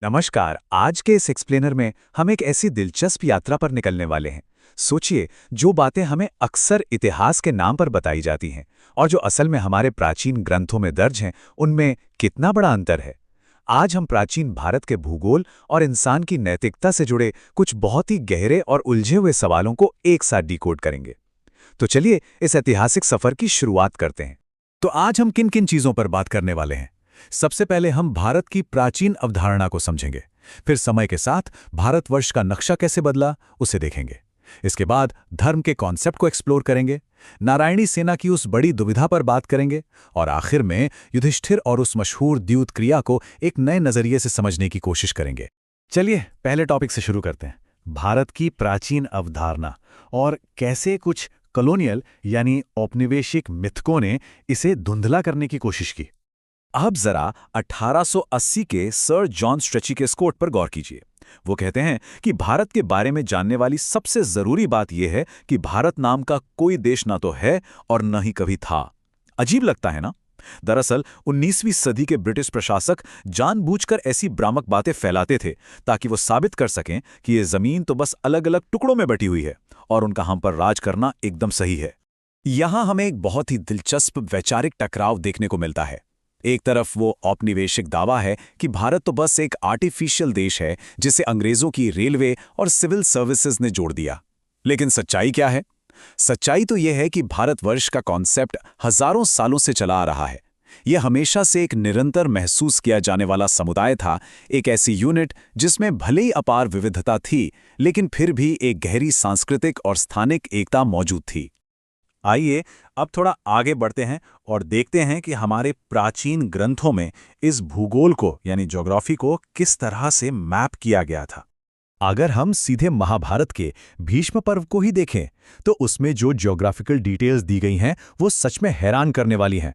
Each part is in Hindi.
नमस्कार। आज के इस एक्सप्लेनर में हम एक ऐसी दिलचस्प यात्रा पर निकलने वाले हैं। सोचिए, जो बातें हमें अक्सर इतिहास के नाम पर बताई जाती हैं और जो असल में हमारे प्राचीन ग्रंथों में दर्ज हैं, उनमें कितना बड़ा अंतर है। आज हम प्राचीन भारत के भूगोल और इंसान की नैतिकता से जुड़े कुछ बहुत ही गहरे और उलझे हुए सवालों को एक साथ डिकोड करेंगे। तो चलिए इस ऐतिहासिक सफर की शुरुआत करते हैं। तो आज हम किन किन चीजों पर बात करने वाले हैं? सबसे पहले हम भारत की प्राचीन अवधारणा को समझेंगे। फिर समय के साथ भारतवर्ष का नक्शा कैसे बदला, उसे देखेंगे। इसके बाद धर्म के कॉन्सेप्ट को एक्सप्लोर करेंगे, नारायणी सेना की उस बड़ी दुविधा पर बात करेंगे और आखिर में युधिष्ठिर और उस मशहूर द्यूत क्रिया को एक नए नजरिए से समझने की कोशिश करेंगे। चलिए पहले टॉपिक से शुरू करते हैं, भारत की प्राचीन अवधारणा और कैसे कुछ कॉलोनियल यानी औपनिवेशिक मिथकों ने इसे धुंधला करने की कोशिश की। अब जरा 1880 के सर जॉन स्ट्रेची के कोट पर गौर कीजिए। वो कहते हैं कि भारत के बारे में जानने वाली सबसे जरूरी बात यह है कि भारत नाम का कोई देश ना तो है और न ही कभी था। अजीब लगता है ना? दरअसल 19वीं सदी के ब्रिटिश प्रशासक जानबूझकर ऐसी भ्रामक बातें फैलाते थे ताकि वो साबित कर सकें कि ये जमीन तो बस अलग अलग टुकड़ों में बटी हुई है और उनका हम पर राज करना एकदम सही है। यहां हमें एक बहुत ही दिलचस्प वैचारिक टकराव देखने को मिलता है। एक तरफ वो औपनिवेशिक दावा है कि भारत तो बस एक आर्टिफिशियल देश है जिसे अंग्रेजों की रेलवे और सिविल सर्विसेज ने जोड़ दिया। लेकिन सच्चाई क्या है? सच्चाई तो यह है कि भारतवर्ष का कॉन्सेप्ट हजारों सालों से चला आ रहा है। यह हमेशा से एक निरंतर महसूस किया जाने वाला समुदाय था, एक ऐसी यूनिट जिसमें भले ही अपार विविधता थी लेकिन फिर भी एक गहरी सांस्कृतिक और स्थानिक एकता मौजूद थी। आइए अब थोड़ा आगे बढ़ते हैं और देखते हैं कि हमारे प्राचीन ग्रंथों में इस भूगोल को यानी ज्योग्राफी को किस तरह से मैप किया गया था। अगर हम सीधे महाभारत के भीष्म पर्व को ही देखें तो उसमें जो ज्योग्राफिकल डिटेल्स दी गई हैं वो सच में हैरान करने वाली हैं।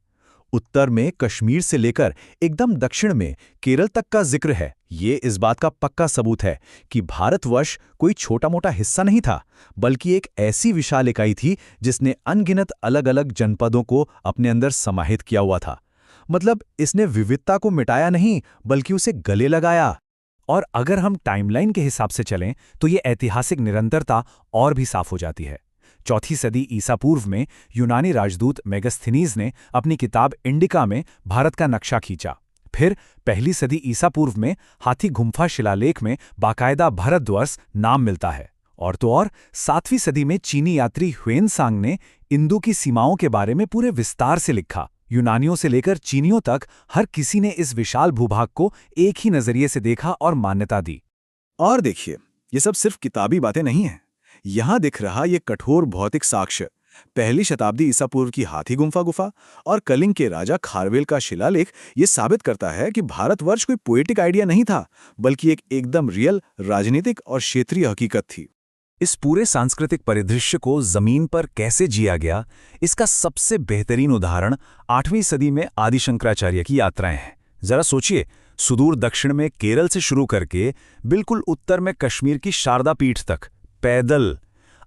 उत्तर में कश्मीर से लेकर एकदम दक्षिण में केरल तक का जिक्र है। ये इस बात का पक्का सबूत है कि भारतवर्ष कोई छोटा-मोटा हिस्सा नहीं था, बल्कि एक ऐसी विशाल इकाई थी जिसने अनगिनत अलग-अलग जनपदों को अपने अंदर समाहित किया हुआ था। मतलब इसने विविधता को मिटाया नहीं, बल्कि उसे गले लगाया। और अगर हम टाइमलाइन के हिसाब से चलें तो ये ऐतिहासिक निरंतरता और भी साफ हो जाती है। चौथी सदी ईसा पूर्व में यूनानी राजदूत मेगस्थनीज ने अपनी किताब इंडिका में भारत का नक्शा खींचा। फिर पहली सदी ईसा पूर्व में हाथी गुम्फा शिलालेख में बाकायदा भारतवर्ष नाम मिलता है। और तो और 7वीं सदी में चीनी यात्री ह्वेनसांग ने इंदु की सीमाओं के बारे में पूरे विस्तार से लिखा। यूनानियों से लेकर चीनियों तक हर किसी ने इस विशाल भूभाग को एक ही नजरिए से देखा और मान्यता दी। और देखिए, ये सब सिर्फ किताबी बातें नहीं हैं। यहां दिख रहा ये कठोर भौतिक साक्ष्य, पहली शताब्दी ईसा पूर्व की हाथी गुफा और कलिंग के राजा खारवेल का शिलालेख, ये साबित करता है कि भारतवर्ष कोई पोएटिक आइडिया नहीं था, बल्कि एक एकदम रियल राजनीतिक और क्षेत्रीय हकीकत थी। इस पूरे सांस्कृतिक परिदृश्य को जमीन पर कैसे जिया गया, इसका सबसे बेहतरीन उदाहरण 8वीं सदी में आदि शंकराचार्य की यात्राएं हैं। जरा सोचिए, सुदूर दक्षिण में केरल से शुरू करके बिल्कुल उत्तर में कश्मीर की शारदा पीठ तक पैदल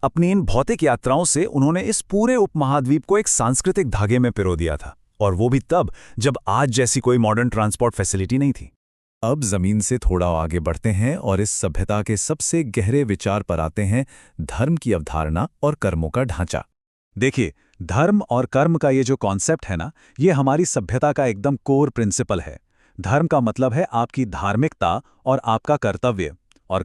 अपनी इन भौतिक यात्राओं से उन्होंने इस पूरे उपमहाद्वीप को एक सांस्कृतिक धागे में पिरो दिया था, और वो भी तब जब आज जैसी कोई मॉडर्न ट्रांसपोर्ट फैसिलिटी नहीं थी। अब जमीन से थोड़ा आगे बढ़ते हैं और इस सभ्यता के सबसे गहरे विचार पर आते हैं, धर्म की अवधारणा और कर्मों का ढांचा। देखिए, धर्म और कर्म का ये जो कॉन्सेप्ट है ना, ये हमारी सभ्यता का एकदम कोर प्रिंसिपल है। धर्म का मतलब है आपकी धार्मिकता और आपका कर्तव्य, और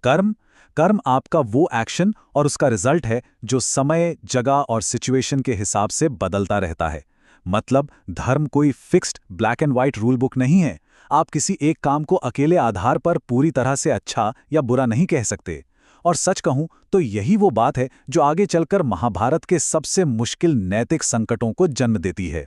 कर्म आपका वो एक्शन और उसका रिजल्ट है जो समय, जगह और सिचुएशन के हिसाब से बदलता रहता है। मतलब धर्म कोई fixed black and white rule book नहीं है। आप किसी एक काम को अकेले आधार पर पूरी तरह से अच्छा या बुरा नहीं कह सकते। और सच कहूं तो यही वो बात है जो आगे चलकर महाभारत के सबसे मुश्किल नैतिक संकटों को जन्म देती है।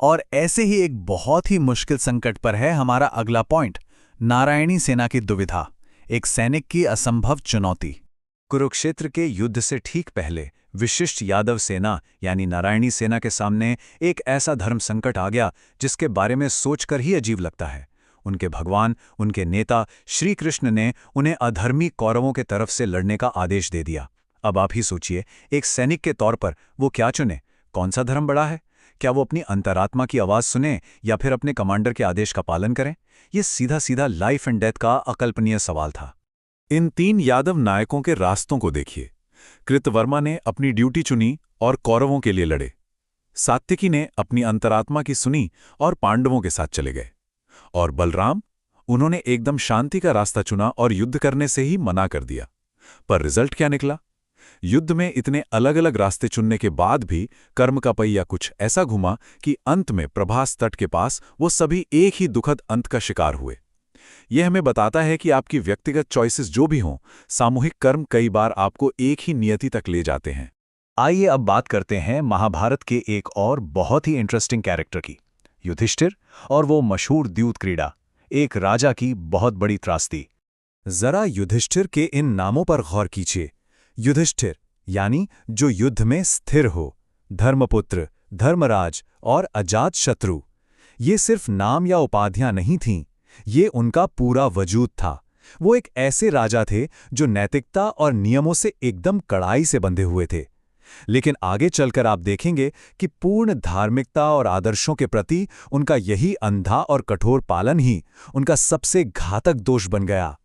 और ऐसे ही एक बहुत ही मुश्किल संकट पर है हमारा अगला पॉइंट, नारायणी सेना की दुविधा, एक सैनिक की असंभव चुनौती। कुरुक्षेत्र के युद्ध से ठीक पहले विशिष्ट यादव सेना यानी नारायणी सेना के सामने एक ऐसा धर्म संकट आ गया जिसके बारे में सोचकर ही अजीब लगता है। उनके भगवान, उनके नेता श्री कृष्ण ने उन्हें अधर्मी कौरवों के तरफ से लड़ने का आदेश दे दिया। अब आप ही सोचिए, एक सैनिक के तौर पर वो क्या चुने? कौन सा धर्म बड़ा है? क्या वो अपनी अंतरात्मा की आवाज सुने या फिर अपने कमांडर के आदेश का पालन करें? ये सीधा सीधा लाइफ एंड डेथ का अकल्पनीय सवाल था। इन 3 यादव नायकों के रास्तों को देखिए। कृतवर्मा ने अपनी ड्यूटी चुनी और कौरवों के लिए लड़े। सात्विकी ने अपनी अंतरात्मा की सुनी और पांडवों के साथ चले गए। और बलराम, उन्होंने एकदम शांति का रास्ता चुना और युद्ध करने से ही मना कर दिया। पर रिजल्ट क्या निकला? युद्ध में इतने अलग अलग रास्ते चुनने के बाद भी कर्म का पहिया कुछ ऐसा घुमा कि अंत में प्रभास तट के पास वो सभी एक ही दुखद अंत का शिकार हुए। यह हमें बताता है कि आपकी व्यक्तिगत चॉइसेस जो भी हों, सामूहिक कर्म कई बार आपको एक ही नियति तक ले जाते हैं। आइए अब बात करते हैं महाभारत के एक और बहुत ही इंटरेस्टिंग कैरेक्टर की, युधिष्ठिर और वो मशहूर द्यूत क्रीड़ा, एक राजा की बहुत बड़ी त्रासदी। जरा युधिष्ठिर के इन नामों पर गौर कीजिए। युधिष्ठिर यानी जो युद्ध में स्थिर हो, धर्मपुत्र, धर्मराज और अजातशत्रु। ये सिर्फ नाम या उपाधियां नहीं थीं, ये उनका पूरा वजूद था। वो एक ऐसे राजा थे जो नैतिकता और नियमों से एकदम कड़ाई से बंधे हुए थे। लेकिन आगे चलकर आप देखेंगे कि पूर्ण धार्मिकता और आदर्शों के प्रति उनका यही अंधा और कठोर पालन ही उनका सबसे घातक दोष बन गया।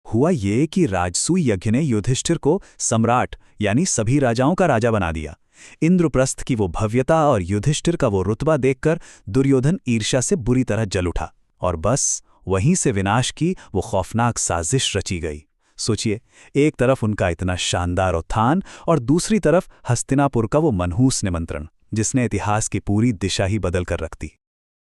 हुआ ये कि राजसूय यज्ञ ने युधिष्ठिर को सम्राट यानी सभी राजाओं का राजा बना दिया। इंद्रप्रस्थ की वो भव्यता और युधिष्ठिर का वो रुतबा देखकर दुर्योधन ईर्ष्या से बुरी तरह जल उठा और बस वहीं से विनाश की वो खौफनाक साजिश रची गई। सोचिए, एक तरफ उनका इतना शानदार उत्थान और दूसरी तरफ हस्तिनापुर का वो मनहूस निमंत्रण, जिसने इतिहास की पूरी दिशा ही बदल कर रख दी।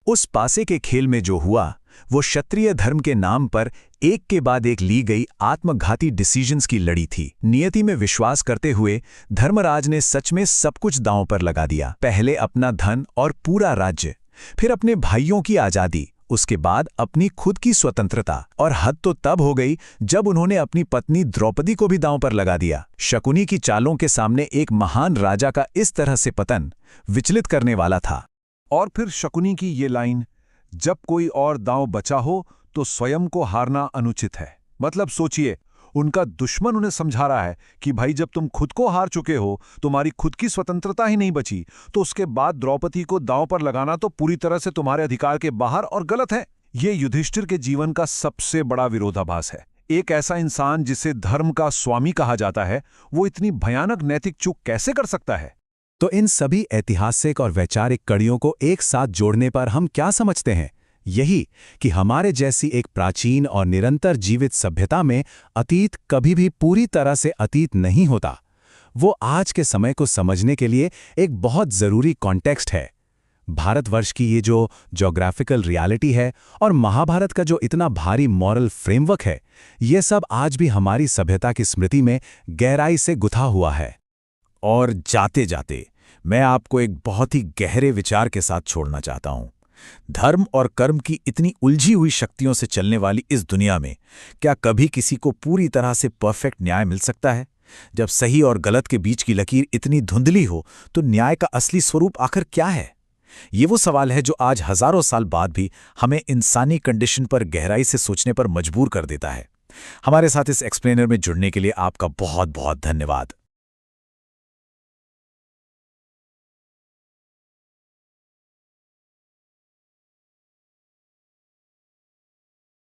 उस पासे के खेल में जो हुआ वो क्षत्रिय धर्म के नाम पर एक के बाद एक ली गई आत्मघाती डिसीजंस की लड़ी थी। नियति में विश्वास करते हुए धर्मराज ने सच में सब कुछ दांव पर लगा दिया। पहले अपना धन और पूरा राज्य, फिर अपने भाइयों की आजादी, उसके बाद अपनी खुद की स्वतंत्रता। और हद तो तब हो गई जब उन्होंने अपनी पत्नी द्रौपदी को भी दांव पर लगा दिया। शकुनी की चालों के सामने एक महान राजा का इस तरह से पतन विचलित करने वाला था। और फिर शकुनी की ये लाइन, जब कोई और दांव बचा हो तो स्वयं को हारना अनुचित है। मतलब सोचिए, उनका दुश्मन उन्हें समझा रहा है कि भाई जब तुम खुद को हार चुके हो, तुम्हारी खुद की स्वतंत्रता ही नहीं बची, तो उसके बाद द्रौपदी को दांव पर लगाना तो पूरी तरह से तुम्हारे अधिकार के बाहर और गलत है। ये युधिष्ठिर के जीवन का सबसे बड़ा विरोधाभास है। एक ऐसा इंसान जिसे धर्म का स्वामी कहा जाता है, वो इतनी भयानक नैतिक चूक कैसे कर सकता है? तो इन सभी ऐतिहासिक और वैचारिक कड़ियों को एक साथ जोड़ने पर हम क्या समझते हैं? यही कि हमारे जैसी एक प्राचीन और निरंतर जीवित सभ्यता में अतीत कभी भी पूरी तरह से अतीत नहीं होता। वो आज के समय को समझने के लिए एक बहुत ज़रूरी कॉन्टेक्स्ट है। भारतवर्ष की ये जो ज्योग्राफिकल रियलिटी है और महाभारत का जो इतना भारी मॉरल फ्रेमवर्क है, ये सब आज भी हमारी सभ्यता की स्मृति में गहराई से गुथा हुआ है। और जाते जाते मैं आपको एक बहुत ही गहरे विचार के साथ छोड़ना चाहता हूं। धर्म और कर्म की इतनी उलझी हुई शक्तियों से चलने वाली इस दुनिया में क्या कभी किसी को पूरी तरह से परफेक्ट न्याय मिल सकता है? जब सही और गलत के बीच की लकीर इतनी धुंधली हो तो न्याय का असली स्वरूप आखिर क्या है? ये वो सवाल है जो आज हजारों साल बाद भी हमें इंसानी कंडीशन पर गहराई से सोचने पर मजबूर कर देता है। हमारे साथ इस एक्सप्लेनर में जुड़ने के लिए आपका बहुत बहुत धन्यवाद।